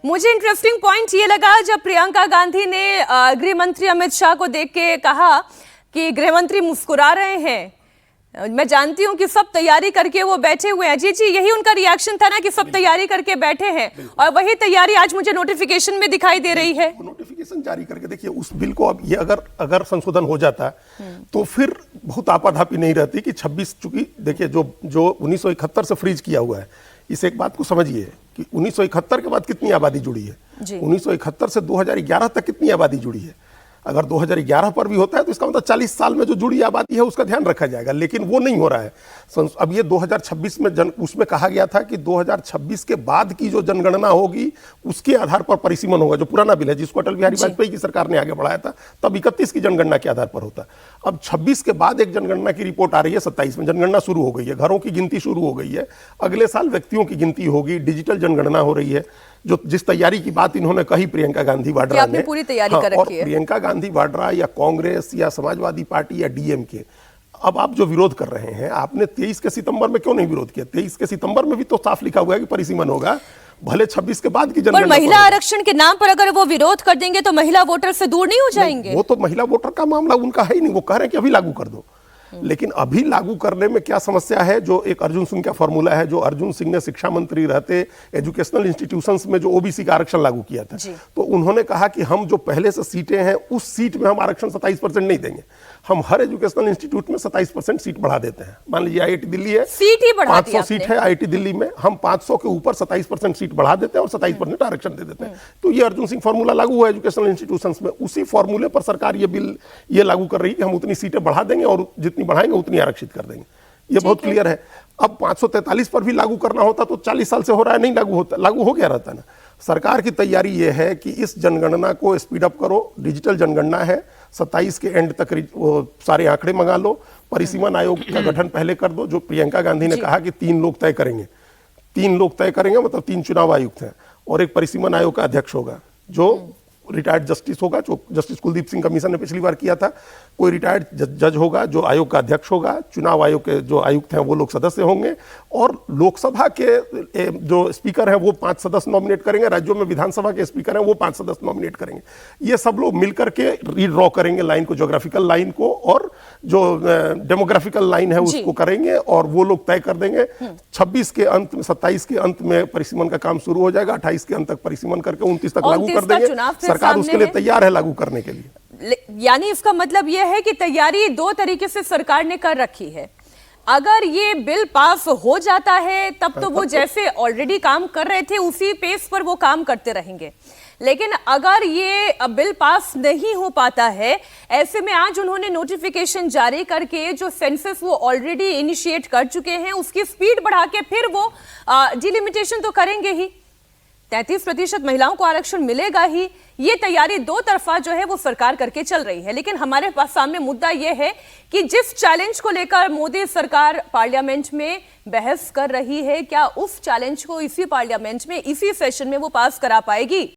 मुझे interesting point ये लगा जब प्रियंका गांधी ने गृह मंत्री अमित शाह को देख के कहा कि गृह मंत्री मुस्कुरा रहे हैं। मैं जानती हूं कि सब तैयारी करके वो बैठे हुए हैं। जी जी, यही उनका रिएक्शन था ना कि सब तैयारी करके बैठे हैं, और वही तैयारी आज मुझे नोटिफिकेशन में दिखाई दे रही है। नोटिफिकेशन जारी करके देखिए, उस बिल को अब ये अगर संशोधन हो जाता तो फिर बहुत आपाधापी नहीं रहती कि 26, चूंकि देखिए जो 1971 से फ्रीज किया हुआ है, इस एक बात को समझिए कि 1971 के बाद कितनी आबादी जुड़ी है, 1971 से 2011 तक कितनी आबादी जुड़ी है। अगर 2011 पर भी होता है तो इसका मतलब 40 साल में जो जुड़ी आबादी है उसका ध्यान रखा जाएगा, लेकिन वो नहीं हो रहा है। अब ये 2026 में उसमें कहा गया था कि 2026 के बाद की जो जनगणना होगी उसके आधार पर परिसीमन होगा। जो पुराना बिल है जिसको अटल बिहारी वाजपेयी की सरकार ने आगे बढ़ाया था, तब 31 की जनगणना के आधार पर होता। अब 26 के बाद एक जनगणना की रिपोर्ट आ रही है, 27 में जनगणना शुरू हो गई है, घरों की गिनती शुरू हो गई है, अगले साल व्यक्तियों की गिनती होगी, डिजिटल जनगणना हो रही है। जो जिस तैयारी की बात इन्होंने कही प्रियंका गांधी वाड्रा ने, पूरी तैयारी कर रखी है। और प्रियंका गांधी वाड्रा या कांग्रेस या समाजवादी पार्टी या डीएमके, अब आप जो विरोध कर रहे हैं, आपने 23 के सितंबर में क्यों नहीं विरोध किया? 23 के सितंबर में भी तो साफ लिखा हुआ है कि परिसीमन होगा, भले 26 के बाद की जनगणना। पर महिला आरक्षण के नाम पर अगर वो विरोध कर देंगे तो महिला वोटर से दूर नहीं हो जाएंगे? वो तो महिला वोटर का मामला उनका है ही नहीं, वो कह रहे हैं कि अभी लागू कर दो। लेकिन अभी लागू करने में क्या समस्या है? जो एक अर्जुन सिंह का फॉर्मूला है, जो अर्जुन सिंह ने शिक्षा मंत्री रहते एजुकेशनल इंस्टीट्यूशंस में जो ओबीसी का आरक्षण लागू किया था, तो उन्होंने कहा कि हम जो पहले से सीटें हैं उस सीट में हम आरक्षण 27% नहीं देंगे, हम हर एजुकेशनल इंस्टीट्यूट में 27% सीट बढ़ा देते हैं। मान लीजिए आईआईटी दिल्ली है, सीट ही बढ़ा 500 सीट है आईआईटी दिल्ली में, हम 500 के ऊपर 27% सीट बढ़ा देते हैं और 27% आरक्षण दे देते हैं। तो ये अर्जुन सिंह फॉर्मूला लागू हुआ एजुकेशनल इंस्टीट्यूशंस में। उसी फॉर्मूले पर सरकार ये बिल ये लागू कर रही है कि हम उतनी सीटें बढ़ा देंगे और जितनी बढ़ाएंगे उतनी आरक्षित कर देंगे। ये बहुत क्लियर है। अब 543 पर भी लागू करना होता तो 40 साल से हो रहा है, नहीं लागू होता, लागू हो गया रहता ना। सरकार की तैयारी यह है कि इस जनगणना को स्पीड अप करो, डिजिटल जनगणना है, 27 के एंड तक सारे आंकड़े मंगा लो, परिसीमन आयोग का गठन पहले कर दो। जो प्रियंका गांधी ने कहा कि 3 लोग तय करेंगे, 3 लोग तय करेंगे, मतलब 3 चुनाव आयुक्त हैं और एक परिसीमन आयोग का अध्यक्ष होगा जो रिटायर्ड जस्टिस होगा, जो जस्टिस कुलदीप सिंह कमीशन ने पिछली बार किया था। कोई रिटायर्ड जज होगा जो आयोग का अध्यक्ष होगा, चुनाव आयोग के जो आयुक्त हैं वो लोग सदस्य होंगे, और लोकसभा के जो स्पीकर हैं वो 5 सदस्य नॉमिनेट करेंगे, राज्यों में विधानसभा के स्पीकर हैं वो 5 सदस्य नॉमिनेट करेंगे। ये सब लोग मिलकर के रीड्रॉ करेंगे लाइन को, ज्योग्राफिकल लाइन को, और जो डेमोग्राफिकल लाइन है उसको करेंगे, और वो लोग तय कर देंगे। 26 के अंत में, 27 के अंत में परिसीमन का काम शुरू हो जाएगा, 28 के अंत तक परिसीमन करके 29 तक लागू कर देंगे। सरकार उसके लिए तैयार है लागू करने के लिए। यानी इसका मतलब यह है कि तैयारी 2 तरीके से सरकार ने कर रखी है। अगर ये बिल पास हो जाता है तब तो वो जैसे ऑलरेडी काम कर रहे थे उसी पेस पर वो काम करते रहेंगे, लेकिन अगर ये बिल पास नहीं हो पाता है, ऐसे में आज उन्होंने नोटिफिकेशन जारी करके जो सेंसस वो ऑलरेडी इनिशिएट कर चुके हैं उसकी स्पीड बढ़ा के फिर वो डिलिमिटेशन तो करेंगे ही। 33% महिलाओं को आरक्षण मिलेगा ही। ये तैयारी 2 तरफा जो है वो सरकार करके चल रही है। लेकिन हमारे पास सामने मुद्दा यह है कि जिस चैलेंज को लेकर मोदी सरकार पार्लियामेंट में बहस कर रही है, क्या उस चैलेंज को इसी पार्लियामेंट में, इसी सेशन में वो पास करा पाएगी?